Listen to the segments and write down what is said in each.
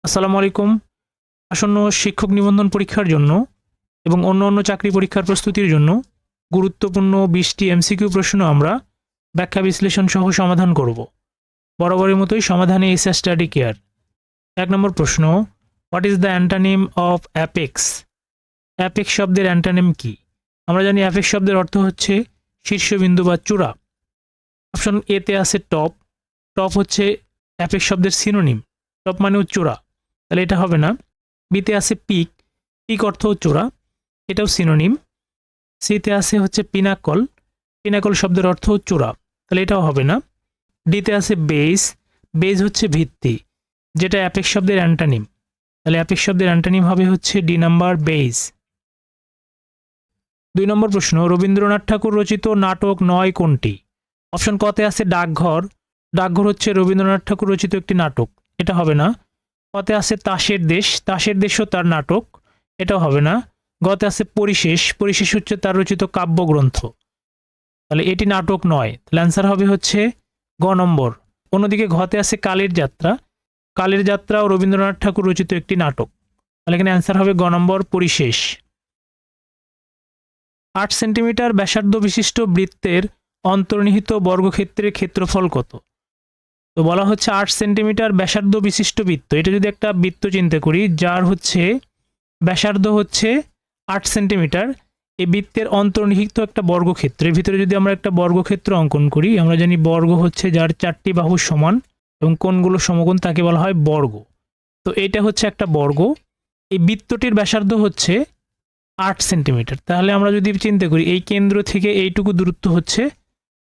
আসসালামু আলাইকুম। আসন্ন শিক্ষক নিবন্ধন পরীক্ষার জন্য এবং অন্য চাকরি পরীক্ষার প্রস্তুতির জন্য গুরুত্বপূর্ণ 20টি এমসিকিউ প্রশ্ন আমরা ব্যাখ্যা বিশ্লেষণ সহ সমাধান করব। বরাবরের মতোই সমাধানে এসএ স্টাডি কেয়ার। 1 নম্বর প্রশ্ন, what is the antonym of apex? Apex শব্দের অ্যান্টোনিম কি? আমরা জানি অ্যাপেক্স শব্দের অর্থ হচ্ছে শীর্ষবিন্দু বা চূড়া। অপশন এ তে আছে টপ। টপ হচ্ছে অ্যাপেক্স শব্দের সিনোনিম। টপ মানেও চূড়া, তাহলে এটা হবে না। বিতে আছে পিক। পিক অর্থ চূড়া, এটাও সিনোনিম। সিতে আছে হচ্ছে পিনাকল। পিনাকল শব্দের অর্থ চূড়া, তাহলে এটাও হবে না। ডিতে আছে বেস। বেস হচ্ছে ভিত্তি, যেটা অ্যাপেক্স শব্দের অ্যান্টোনিম, তাহলে অ্যাপেক্স শব্দের অ্যান্টোনিম হবে হচ্ছে ডি নাম্বার, বেস। 2 নম্বর প্রশ্ন, রবীন্দ্রনাথ ঠাকুর রচিত নাটক নয় কোনটি? অপশন কতে আছে ডাকঘর। ডাকঘর হচ্ছে রবীন্দ্রনাথ ঠাকুর রচিত একটি নাটক, এটা হবে না। কতে আছে তাসের দেশ। তাসের দেশও তার নাটক, এটাও হবে না। গতে আছে পরিশেষ। পরিশেষ হচ্ছে তার রচিত কাব্যগ্রন্থ, তাহলে এটি নাটক নয়। তাহলে অ্যান্সার হবে হচ্ছে গ নম্বর। অন্যদিকে ঘতে আছে কালের যাত্রা। কালের যাত্রাও রবীন্দ্রনাথ ঠাকুর রচিত একটি নাটক, তাহলে এখানে অ্যান্সার হবে গ নম্বর, পরিশেষ। 8 সেন্টিমিটার ব্যাসার্ধ বিশিষ্ট বৃত্তের অন্তর্নিহিত বর্গক্ষেত্রের ক্ষেত্রফল কত? তো বলা হচ্ছে 8 সেন্টিমিটার ব্যাসার্ধ বিশিষ্ট বৃত্ত। এটা যদি একটা বৃত্ত চিন্তা করি যার হচ্ছে ব্যাসার্ধ হচ্ছে 8 সেন্টিমিটার, এই বৃত্তের অন্তর্নিহিত একটা বর্গক্ষেত্রের ভিতরে যদি আমরা একটা বর্গক্ষেত্র অঙ্কন করি, আমরা জানি বর্গ হচ্ছে যার 4টি বাহু সমান এবং কোণগুলো সমকোণ, তাকে বলা হয় বর্গ। তো এটা হচ্ছে একটা বর্গ। এই বৃত্তটির ব্যাসার্ধ হচ্ছে 8 সেন্টিমিটার। তাহলে আমরা যদি চিন্তা করি এই কেন্দ্র থেকে এইটুকু দূরত্ব হচ্ছে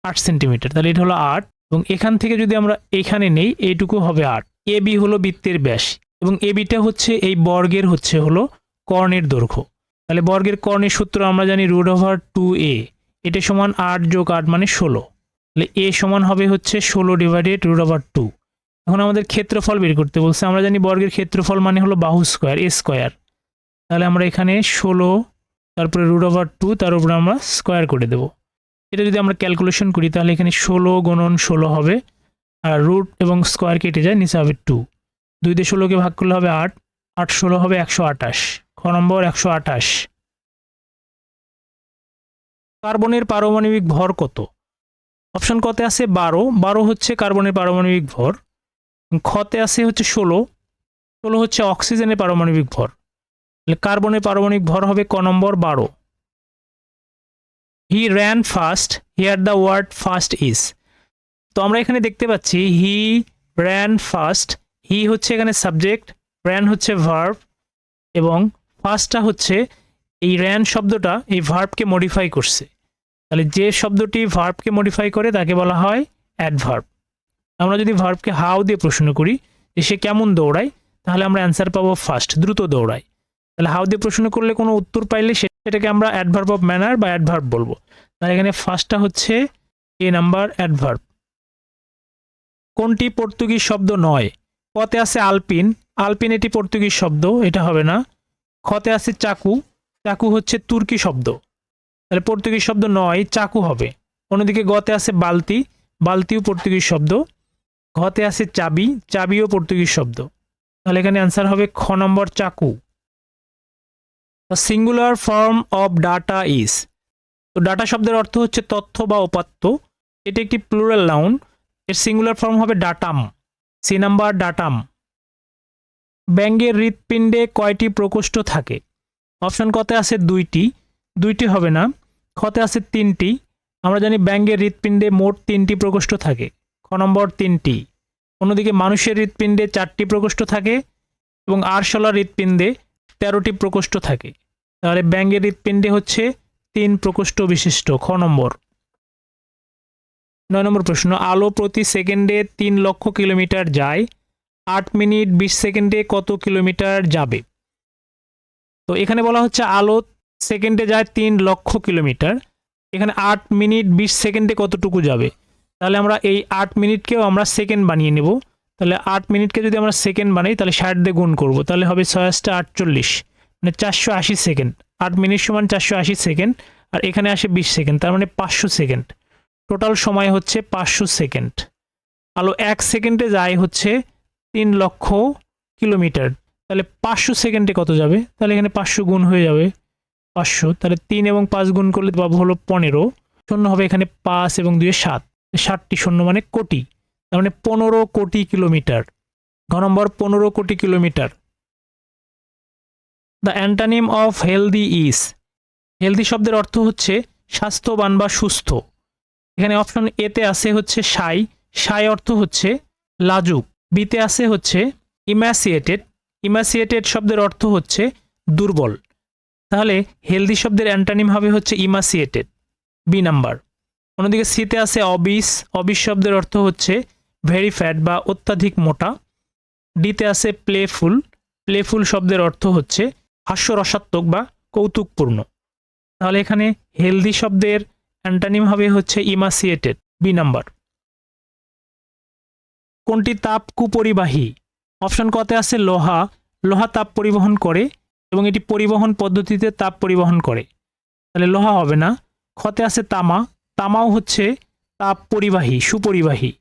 8 সেন্টিমিটার, তাহলে এটা হলো 8। এবং এখান থেকে যদি আমরা এখানে নেই, এইটুকু হবে 8। এ বি হলো বৃত্তের ব্যাস এবং এ বিটা হচ্ছে এই বর্গের হলো কর্ণের দৈর্ঘ্য। তাহলে বর্গের কর্ণের সূত্র আমরা জানি √2a। এটা সমান 8 যোগ 8 মানে 16। তাহলে a সমান হবে হচ্ছে 16 ডিভাইডেড √2। এখন আমাদের ক্ষেত্রফল বের করতে বলছে। আমরা জানি বর্গের ক্ষেত্রফল মানে হলো বাহু স্কয়ার, a স্কয়ার। তাহলে আমরা এখানে 16 তারপরে √2 তার উপরে আমরা স্কয়ার করে দেব। এটা যদি আমরা ক্যালকুলেশন করি তাহলে এখানে 16 গুণন 16 হবে, আর রুট এবং স্কয়ার কেটে যায়, নিচে হবে 2। 2 দিয়ে 16কে ভাগ করলে হবে 8। 8 16 হবে 128। খ নম্বর 128। কার্বনের পারমাণবিক ভর কত? অপশন কতে আছে 12। 12 হচ্ছে কার্বনের পারমাণবিক ভর। খতে আছে হচ্ছে 16। 16 হচ্ছে অক্সিজেনের পারমাণবিক ভর। তাহলে কার্বনের পারমাণবিক ভর হবে ক নম্বর, 12। He ran fast, here the word fast is. তো আমরা এখানে দেখতে পাচ্ছি হি র্যান ফাস্ট। হি হচ্ছে এখানে সাবজেক্ট, র্যান হচ্ছে ভার্ব, এবং ফার্স্টটা হচ্ছে এই র্যান শব্দটা এই ভার্বকে মডিফাই করছে। তাহলে যে শব্দটি ভার্বকে মডিফাই করে তাকে বলা হয় অ্যাডভার্ব। আমরা যদি ভার্বকে হাউ দিয়ে প্রশ্ন করি যে সে কেমন দৌড়ায়, তাহলে আমরা অ্যান্সার পাবো ফাস্ট, দ্রুত দৌড়ায়। তাহলে হাউ দিয়ে প্রশ্ন করলে কোনো উত্তর পাইলে সেটাকে আমরা অ্যাডভার্ব অফ ম্যানার বা অ্যাডভার্ব বলবো। তাহলে এখানে ফার্স্টটা হচ্ছে এ নাম্বার, অ্যাডভার্ব। কোনটি পর্তুগিজ শব্দ নয়? কতে আছে আলপিন। আলপিন এটি পর্তুগিজ শব্দ, এটা হবে না। খতে আছে চাকু। চাকু হচ্ছে তুর্কি শব্দ, তাহলে পর্তুগিজ শব্দ নয়, চাকু হবে। অন্যদিকে গতে আছে বালতি। বালতিও পর্তুগিজ শব্দ। ঘতে আছে চাবি। চাবিও পর্তুগিজ শব্দ, তাহলে এখানে অ্যান্সার হবে খ নম্বর, চাকু। The singular form of data is. তো ডাটা শব্দের অর্থ হচ্ছে তথ্য বা উপাত্ত। এটি একটি প্লুরাল নাউন, এর সিঙ্গুলার ফর্ম হবে ডাটাম। C number, datum. ব্যাঙের হৃৎপিণ্ডে কয়টি প্রকোষ্ঠ থাকে? অপশন কতে আছে 2টি। 2টি হবে না। খতে আছে 3টি। আমরা জানি ব্যাঙের হৃৎপিণ্ডে মোট 3টি প্রকোষ্ঠ থাকে, খ নম্বর 3টি। অন্যদিকে মানুষের হৃৎপিণ্ডে 4টি প্রকোষ্ঠ থাকে এবং আরশোলার হৃৎপিণ্ডে 13টি প্রকোষ্ঠ থাকে। তাহলে ব্যাঙের হৃৎপিণ্ডে হচ্ছে 3 প্রকোষ্ঠ বিশিষ্ট, খ নম্বর। 9 নম্বর প্রশ্ন, আলো প্রতি সেকেন্ডে 3 লক্ষ কিলোমিটার যায়, 8 মিনিট 20 সেকেন্ডে কত কিলোমিটার যাবে? তো এখানে বলা হচ্ছে আলো সেকেন্ডে যায় 3 লক্ষ কিলোমিটার, এখানে 8 মিনিট 20 সেকেন্ডে কতটুকু যাবে? তাহলে আমরা এই 8 মিনিটকেও আমরা সেকেন্ড বানিয়ে নেব। তাহলে 8 মিনিটকে যদি আমরা সেকেন্ড বানাই তাহলে 60 দিয়ে গুণ করব, তাহলে হবে 6×8 = 48, মানে 480 সেকেন্ড। 8 মিনিট সমান 480 সেকেন্ড, আর এখানে আসে 20 সেকেন্ড, তার মানে 500 সেকেন্ড। টোটাল সময় হচ্ছে 500 সেকেন্ড। আলো 1 সেকেন্ডে যায় হচ্ছে 3 লক্ষ কিলোমিটার, তাহলে 500 সেকেন্ডে কত যাবে? তাহলে এখানে 500 গুণ হয়ে যাবে 500, তাহলে 3 এবং 5 গুণ করলে পাবো হলো 15, শূন্য হবে এখানে 5 এবং 2 7, 7টি শূন্য মানে কোটি, তার মানে 15 কোটি কিলোমিটার। ঘ নম্বর 15 কোটি kilometre. The antonym of healthy is, healthy শব্দের অর্থ হচ্ছে স্বাস্থ্যবান বা সুস্থ। এখানে অপশন এতে আছে হচ্ছে সাই, সাই অর্থ হচ্ছে লাজুক। বিতে আছে হচ্ছে ইম্যাসিয়েটেড, ইম্যাসিয়েটেড শব্দের অর্থ হচ্ছে দুর্বল। তাহলে হেলদি শব্দের অ্যান্টানিম হবে হচ্ছে ইমাসিয়েটেড, বি নাম্বার। অন্যদিকে সিতে আছে অবিস, অবিস শব্দের অর্থ হচ্ছে ভেরি ফ্যাট বা অত্যাধিক মোটা। ডিতে আছে প্লেফুল, প্লেফুল শব্দের অর্থ হচ্ছে হাস্যরসাত্মক বা কৌতুকপূর্ণ। তাহলে এখানে হেলদি শব্দের অ্যান্টানিম হবে হচ্ছে ইমাসিয়েটেড, বি নাম্বার। কোনটি তাপ কুপরিবাহী? অপশন কতে আছে লোহা, লোহা তাপ পরিবহন করে এবং এটি পরিবহন পদ্ধতিতে তাপ পরিবহন করে, তাহলে লোহা হবে না। খতে আছে তামা, তামাও হচ্ছে তাপ পরিবাহী, সুপরিবাহী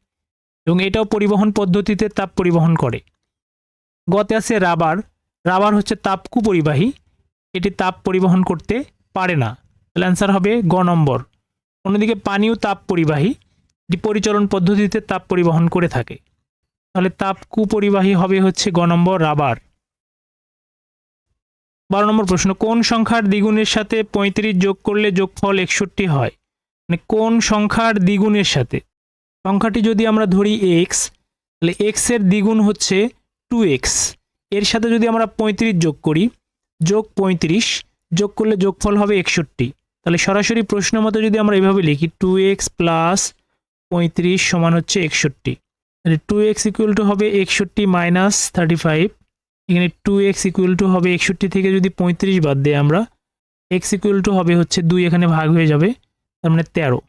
এবং এটাও পরিবহন পদ্ধতিতে তাপ পরিবহন করে। গতে আছে রাবার, রাবার হচ্ছে তাপ কুপরিবাহী, এটি তাপ পরিবহন করতে পারে না, তাহলে অ্যান্সার হবে গ নম্বর। অন্যদিকে পানিও তাপ পরিবাহী, এটি পরিচলন পদ্ধতিতে তাপ পরিবহন করে থাকে, তাহলে তাপ কুপরিবাহী হবে হচ্ছে গ নম্বর রাবার। 12 নম্বর প্রশ্ন, কোন সংখ্যার দ্বিগুণের সাথে 35 যোগ করলে যোগফল 61 হয়? মানে কোন সংখ্যার দ্বিগুণের সাথে? সংখ্যাটি যদি আমরা ধরি এক্স, তাহলে এক্স এর দ্বিগুণ হচ্ছে 2x, এর সাথে যদি আমরা 35 যোগ করি, যোগ 35 যোগ করলে যোগফল হবে 61। তাহলে সরাসরি প্রশ্ন মতো যদি আমরা এভাবে লিখি 2x প্লাস 35 সমান হচ্ছে 61, তাহলে 2x ইকুয়াল টু হবে 61 মাইনাস 35, এখানে 2x ইকুয়াল টু হবে 61 থেকে যদি 35 বাদ দেয় আমরা, x ইকুয়াল টু হবে হচ্ছে 2, এখানে ভাগ হয়ে যাবে, তার মানে 13,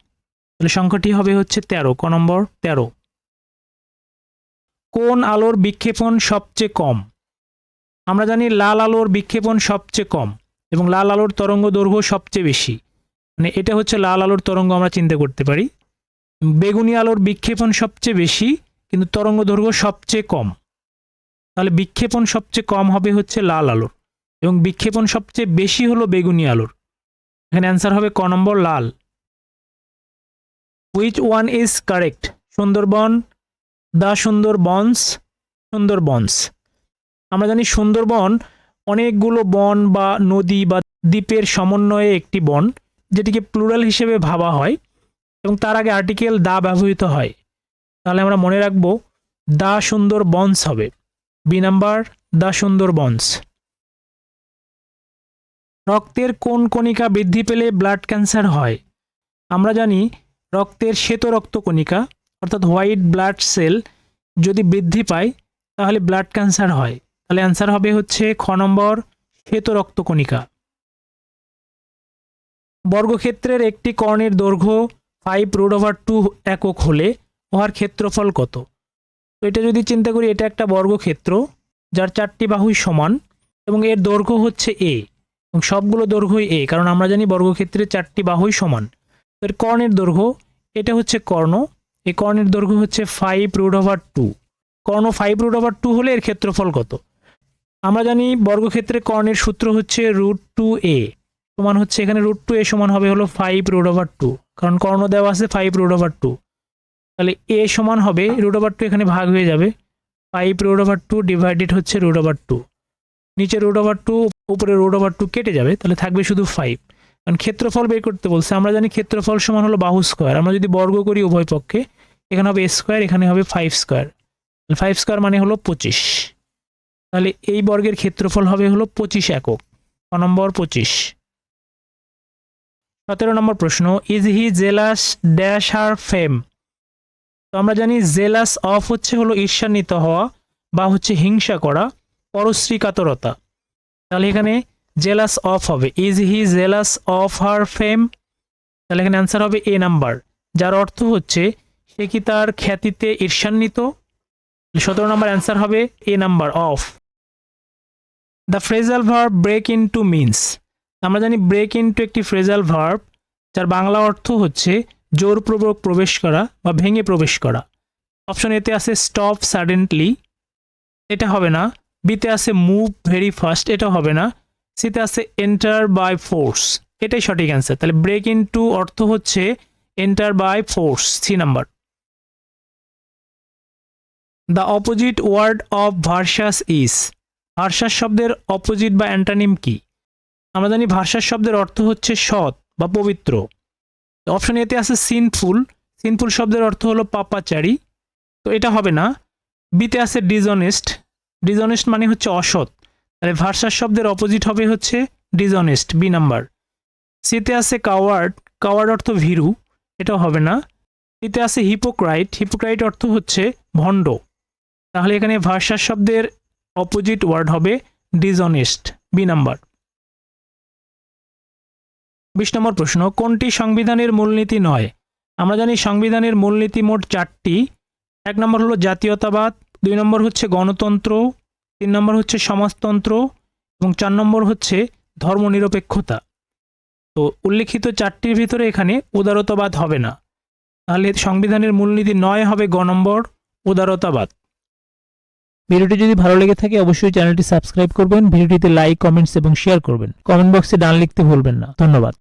তাহলে সংখ্যাটি হবে হচ্ছে 13, ক নম্বর 13। কোন আলোর বিক্ষেপণ সবচেয়ে কম? আমরা জানি লাল আলোর বিক্ষেপণ সবচেয়ে কম এবং লাল আলোর তরঙ্গ দৈর্ঘ্য সবচেয়ে বেশি, মানে এটা হচ্ছে লাল আলোর তরঙ্গ আমরা চিন্তা করতে পারি। বেগুনি আলোর বিক্ষেপণ সবচেয়ে বেশি কিন্তু তরঙ্গ দৈর্ঘ্য সবচেয়ে কম, তাহলে বিক্ষেপণ সবচেয়ে কম হবে হচ্ছে লাল আলোর এবং বিক্ষেপণ সবচেয়ে বেশি হলো বেগুনি আলোর, এখানে অ্যান্সার হবে ক নম্বর লাল। Which one is correct? Sundarban, the Sundarbans, Sundarbans. আমরা জানি সুন্দরবন অনেকগুলো বন বা নদী বা দ্বীপের সমন্বয়ে একটি বন, যেটিকে প্লুরাল হিসেবে ভাবা হয় এবং তার আগে আর্টিকেল দা ব্যবহৃত হয়, তাহলে আমরা মনে রাখবো দা সুন্দরবনস হবে, বি নাম্বার দা সুন্দরবনস। রক্তের কোন কণিকা বৃদ্ধি পেলে ব্লাড ক্যান্সার হয়? আমরা জানি রক্তের শ্বেত রক্তকণিকা অর্থাৎ হোয়াইট ব্লাড সেল যদি বৃদ্ধি পায় তাহলে ব্লাড ক্যান্সার হয়, তাহলে অ্যান্সার হবে হচ্ছে খ নম্বর শ্বেত রক্তকণিকা। বর্গক্ষেত্রের একটি কর্ণের দৈর্ঘ্য 5√2 একক হলে উহার ক্ষেত্রফল কত? তো এটা যদি চিন্তা করি, এটা একটা বর্গক্ষেত্র যার 4টি বাহুই সমান এবং এর দৈর্ঘ্য হচ্ছে a এবং সবগুলো দৈর্ঘ্যই a, কারণ আমরা জানি বর্গক্ষেত্রের 4টি বাহুই সমান। এর কর্ণের দৈর্ঘ্য, এটা হচ্ছে কর্ণ, এই কর্ণের দৈর্ঘ্য হচ্ছে 5√2, কর্ণ 5√2 হলে এর ক্ষেত্রফল কত? আমরা জানি বর্গক্ষেত্রে কর্ণের সূত্র হচ্ছে √2a সমান হচ্ছে, এখানে √2a সমান হবে হলো 5√2, কারণ কর্ণ দেওয়া আছে 5√2, তাহলে a সমান হবে √2, এখানে ভাগ হয়ে যাবে 5√2 ডিভাইডেড হচ্ছে √2, নিচে √2 উপরে √2 কেটে যাবে, তাহলে থাকবে শুধু 5, কারণ ক্ষেত্রফল বের করতে বলছে। আমরা জানি ক্ষেত্রফল সমান হলো বাহু স্কয়ার, আমরা যদি বর্গ করি উভয় পক্ষে, এখানে হবে a স্কয়ার, এখানে হবে 5 স্কয়ার, 5 স্কয়ার মানে হলো 25, তাহলে এই বর্গের ক্ষেত্রফল হবে হলো 25 একক, ক নম্বর 25। 17 নম্বর প্রশ্ন, is he jealous dash her fame? তো আমরা জানি জেলাস অফ হচ্ছে হলো ঈর্ষান্বিত হওয়া বা হচ্ছে হিংসা করা, পরশ্রী কাতরতা, তাহলে এখানে জেলাস অফ হবে, is he jealous of her fame, তাহলে এখানে অ্যান্সার হবে এ নাম্বার, যার অর্থ হচ্ছে সে কি তার খ্যাতিতে ঈর্ষান্বিত, 17 নম্বর অ্যান্সার হবে A number of. The phrasal verb break into means, আমরা জানি ব্রেক ইনটু একটি ফ্রেজাল ভার্ব যার বাংলা অর্থ হচ্ছে জোরপূর্বক প্রবেশ করা বা ভেঙে প্রবেশ করা। অপশন এতে আছে স্টপ সাডেনলি, এটা হবে না, বিতে আছে মুভ ভেরি ফাস্ট, এটা হবে না। সিতে আছে এন্টার বাই ফোর্স, এটাই সঠিক অ্যান্সার। তাহলে ব্রেক ইনটু অর্থ হচ্ছে enter by force, 3 number. The opposite word of versus is, versus শব্দের অপোজিট বা অ্যান্টানিম কি? আমরা জানি ভার্সাস শব্দের অর্থ হচ্ছে সৎ বা পবিত্র। অপশন এতে আছে সিনফুল, সিনফুল শব্দের অর্থ হলো পাপাচারী, তো এটা হবে না। বিতে আছে ডিসঅনেস্ট, ডিসঅনেস্ট মানে হচ্ছে অসৎ, তাহলে ভার্সাস শব্দের অপোজিট হবে হচ্ছে ডিসঅনেস্ট, বি নাম্বার। সিতে আছে কাওয়ার্ড, কাওয়ার্ড অর্থ ভীরু, এটাও হবে না। সিতে আছে হিপোক্রাইট, হিপোক্রাইট অর্থ হচ্ছে ভণ্ড, তাহলে এখানে ভার্সাস শব্দের অপোজিট ওয়ার্ড হবে ডিসঅনেস্ট, বি নাম্বার। 20 নম্বর প্রশ্ন, কোনটি সংবিধানের মূলনীতি নয়? আমরা জানি সংবিধানের মূলনীতি মোট 4টি। 1 নম্বর হলো জাতীয়তাবাদ, 2 নম্বর হচ্ছে গণতন্ত্র, 3 নম্বর হচ্ছে সমাজতন্ত্র এবং 4 নম্বর হচ্ছে ধর্মনিরপেক্ষতা। তো উল্লেখিত 4টির ভিতরে এখানে উদারতাবাদ হবে না, তাহলে সংবিধানের মূলনীতি 9 হবে গ নম্বর, উদারতাবাদ। ভিডিওটি যদি ভালো লেগে থাকে অবশ্যই চ্যানেলটি সাবস্ক্রাইব করবেন, ভিডিওটিতে লাইক, কমেন্টস এবং শেয়ার করবেন। কমেন্ট বক্সে ডান লিখতে ভুলবেন না। ধন্যবাদ।